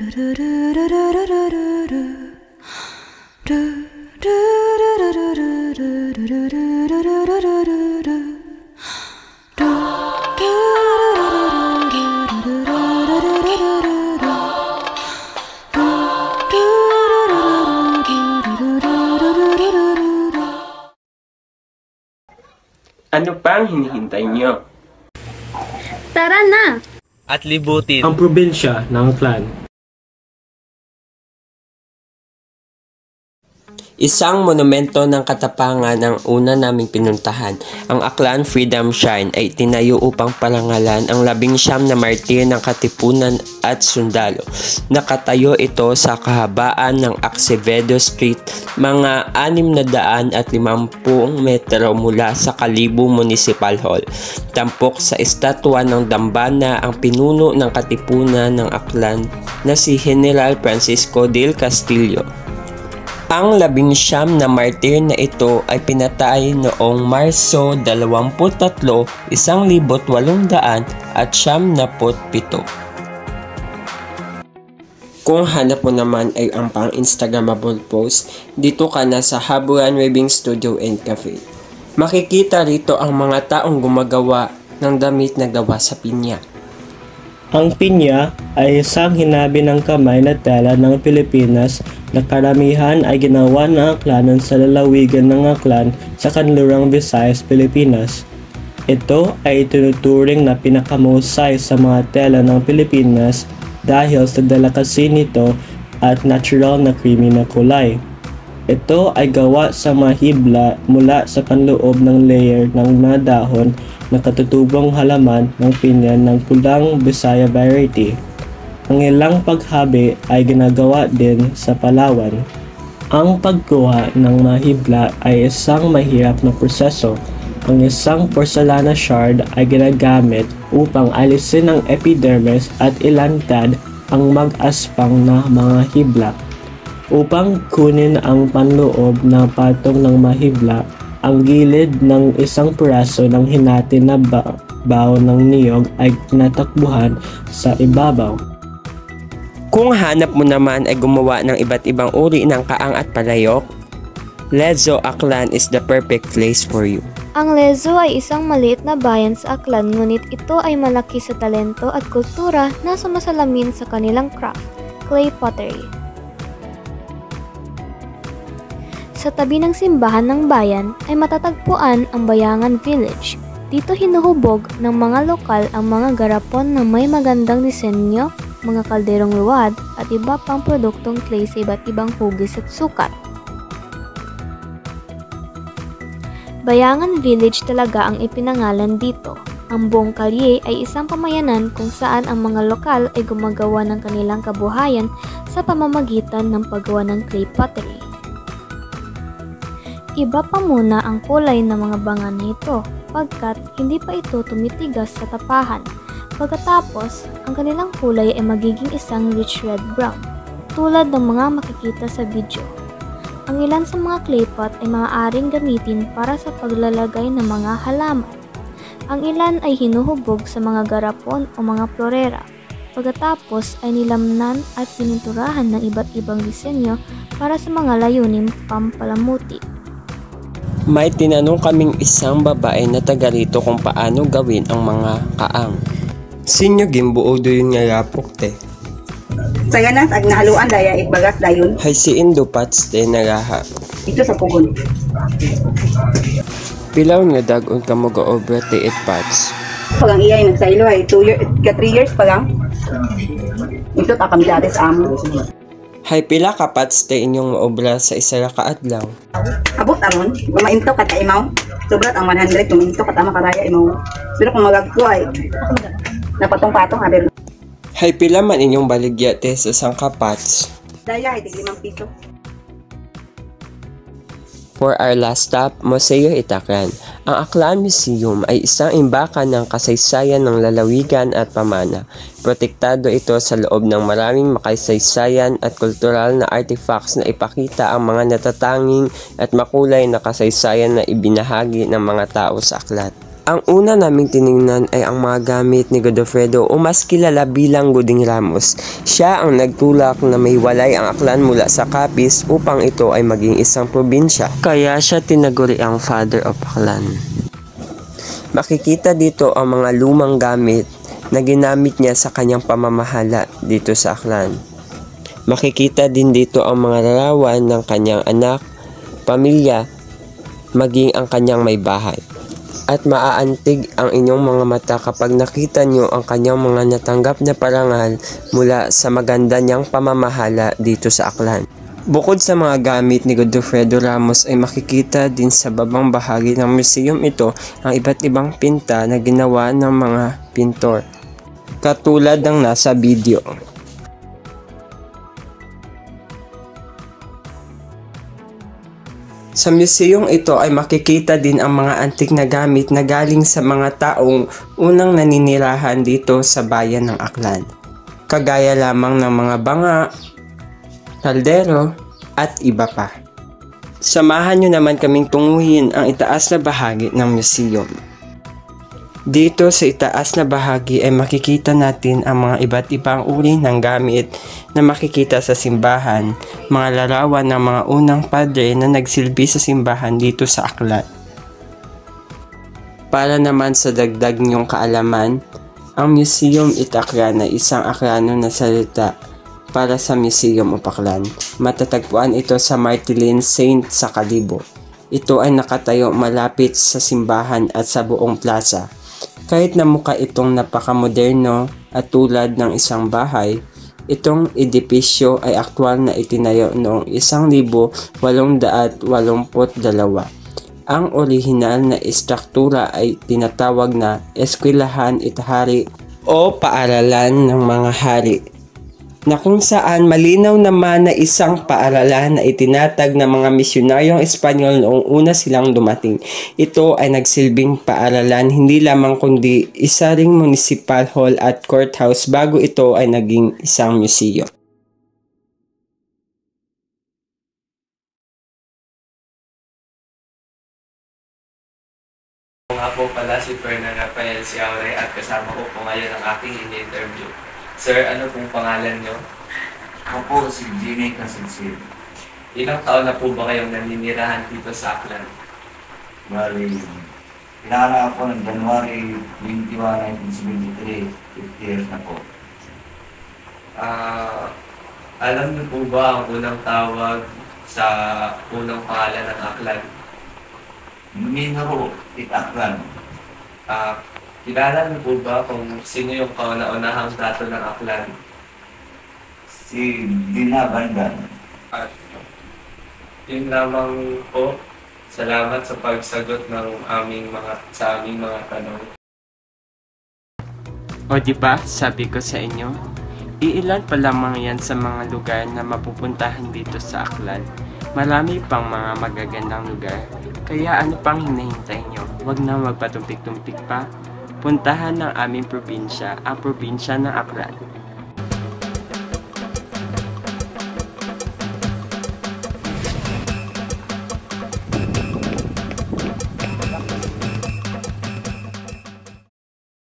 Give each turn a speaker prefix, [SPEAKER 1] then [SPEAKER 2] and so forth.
[SPEAKER 1] Ano pa ang hinihintay niyo?
[SPEAKER 2] Tara na!
[SPEAKER 3] At libutin
[SPEAKER 4] ang probinsya ng Aklan.
[SPEAKER 1] Isang monumento ng katapangan ang una naming pinuntahan. Ang Aklan Freedom Shrine ay tinayo upang parangalan ang 19 na martir ng Katipunan at sundalo. Nakatayo ito sa kahabaan ng Acevedo Street, mga 650 metro mula sa Kalibo Municipal Hall. Tampok sa estatwa ng dambana ang pinuno ng Katipunan ng Aklan na si General Francisco del Castillo. Ang 19 na martir na ito ay pinatay noong Marso 23, 1877. Kung hanap mo naman ay ang pang-Instagrammable post, dito ka na sa Haburan Weaving Studio and Cafe. Makikita rito ang mga taong gumagawa ng damit na gawa sa pinya.
[SPEAKER 4] Ang pinya ay isang hinabi ng kamay na tela ng Pilipinas na karamihan ay ginawa ng Aklanon sa lalawigan ng Aklan sa Kanlurang Visayas, Pilipinas. Ito ay tinuturing na pinakamahusay sa mga tela ng Pilipinas dahil sa delicacy nito at natural na creamy na kulay. Ito ay gawa sa mahibla mula sa panloob ng layer ng mga dahon na katutubong halaman ng pinya ng pulang Bisaya variety. Ang ilang paghabi ay ginagawa din sa Palawan. Ang pagkuha ng mahibla ay isang mahirap na proseso. Ang isang porcelana shard ay ginagamit upang alisin ang epidermis at ilantad ang mag-aspang na mga hibla. Upang kunin ang panloob na patong ng mahibla, ang gilid ng isang piraso ng hinati na baon ng niyog ay tinatakbuhan sa ibabaw.
[SPEAKER 1] Kung hanap mo naman ay gumawa ng iba't ibang uri ng kaang at palayok, Lezo Aklan is the perfect place for you.
[SPEAKER 2] Ang Lezo ay isang maliit na bayan sa Aklan, ngunit ito ay malaki sa talento at kultura na sumasalamin sa kanilang craft, clay pottery. Sa tabi ng simbahan ng bayan ay matatagpuan ang Bayangan Village. Dito hinuhubog ng mga lokal ang mga garapon na may magandang disenyo, mga kalderong luwad at iba pang produktong clay sa iba't ibang hugis at sukat. Bayangan Village talaga ang ipinangalan dito. Ang buong kalye ay isang pamayanan kung saan ang mga lokal ay gumagawa ng kanilang kabuhayan sa pamamagitan ng paggawa ng clay pottery. Iba pa muna ang kulay ng mga bangan na ito, pagkat hindi pa ito tumitigas sa tapahan. Pagkatapos, ang kanilang kulay ay magiging isang rich red brown, tulad ng mga makikita sa video. Ang ilan sa mga clay pot ay maaaring gamitin para sa paglalagay ng mga halaman. Ang ilan ay hinuhubog sa mga garapon o mga florera. Pagkatapos ay nilamnan at pininturahan ng iba't ibang disenyo para sa mga layuning pampalamuti.
[SPEAKER 1] May tinanong kaming isang babae na taga rito kung paano gawin ang mga kaang. Sinyo gimbuo do yun nga yapok te.
[SPEAKER 5] Sa ganas, ag nahaluan daya itbagas dayon.
[SPEAKER 1] Hay si Indo Pats te naraha.
[SPEAKER 5] Ito sa pugon.
[SPEAKER 1] Pilaw nga dagon ka mo ga-obra te it Pats.
[SPEAKER 5] Pagang iyay nagsaylo ay 2 years, 3 years pagang. Ito takam dates amo.
[SPEAKER 1] Hay pila ka Pats te inyong obra sa isa ra ka adlaw.
[SPEAKER 5] Abot amon, gumainto ka ta imaw. Sobrat ang 100 gumainto ka ta makaraya imaw. Pero kung magagkuhay, napatong-patong haber.
[SPEAKER 1] Hay pila man inyong baligya te sa sangka Pats.
[SPEAKER 5] Daya ay 5 piso.
[SPEAKER 1] For our last stop, Museo Itaklan. Ang Aklan Museum ay isang imbakan ng kasaysayan ng lalawigan at pamana. Protektado ito sa loob ng maraming makasaysayan at kultural na artifacts na ipakita ang mga natatanging at makulay na kasaysayan na ibinahagi ng mga tao sa Aklan. Ang una naming tiningnan ay ang mga gamit ni Godofredo o mas kilala bilang Goding Ramos. Siya ang nagtulak na may walay ang Aklan mula sa Capiz upang ito ay maging isang probinsya. Kaya siya tinaguri ang Father of Aklan. Makikita dito ang mga lumang gamit na ginamit niya sa kanyang pamamahala dito sa Aklan. Makikita din dito ang mga larawan ng kanyang anak, pamilya, maging ang kanyang may bahay. At maaantig ang inyong mga mata kapag nakita nyo ang kanyang mga natanggap na parangal mula sa maganda niyang pamamahala dito sa Aklan. Bukod sa mga gamit ni Godofredo Ramos ay makikita din sa babang bahagi ng museum ito ang iba't ibang pinta na ginawa ng mga pintor, katulad ng nasa video. Sa museum ito ay makikita din ang mga antik na gamit na galing sa mga taong unang naninirahan dito sa bayan ng Aklan. Kagaya lamang ng mga banga, kaldero, at iba pa. Samahan nyo naman kaming tunguhin ang itaas na bahagi ng museum. Dito sa itaas na bahagi ay makikita natin ang mga iba't ibang uri ng gamit na makikita sa simbahan, mga larawan ng mga unang padre na nagsilbi sa simbahan dito sa Aklan. Para naman sa dagdag niyong kaalaman, ang Museum Aklan ay isang Aklano na salita para sa Museum of Aklan. Matatagpuan ito sa Martilin Saint sa Kalibo. Ito ay nakatayo malapit sa simbahan at sa buong plaza. Kahit na mukha itong napakamoderno at tulad ng isang bahay, itong edipisyo ay aktwal na itinayo noong 1882. Ang orihinal na istruktura ay tinatawag na Eskwelahan Itahari o Paaralan ng mga Hari, na kung saan malinaw naman na isang paaralan na itinatag ng mga misyonaryong Espanyol noong una silang dumating. Ito ay nagsilbing paaralan hindi lamang kundi isa ring municipal hall at courthouse bago ito ay naging isang museum.
[SPEAKER 3] Nga po pala si Fernan Rafael Ciaure at kasama ko po ngayon ang aking in-interview. Sir, ano pong pangalan nyo?
[SPEAKER 6] Ako po si Jimmy Casilcid.
[SPEAKER 3] Ilang taon na po ba kayong naninirahan dito sa Aklan?
[SPEAKER 6] Bali, pinanganak ako ng January 21, 1973. 50 years na po.
[SPEAKER 3] Alam niyo po ba ang unang tawag sa unang pangalan ng Aklan?
[SPEAKER 6] Minoro Aklan.
[SPEAKER 3] Kilala niyo po ba kung sino yung kauna-unahang dato ng Aklan?
[SPEAKER 6] Si Dina Bandan.
[SPEAKER 3] At yun lamang po. Salamat sa pagsagot ng aming mga tanong.
[SPEAKER 1] O diba, sabi ko sa inyo, iilan pa lamang yan sa mga lugar na mapupuntahan dito sa Aklan. Marami pang mga magagandang lugar. Kaya ano pang hinahintay nyo? Huwag na magpatumpik-tumpik pa. Puntahan ng aming probinsya, ang probinsya ng Aklan.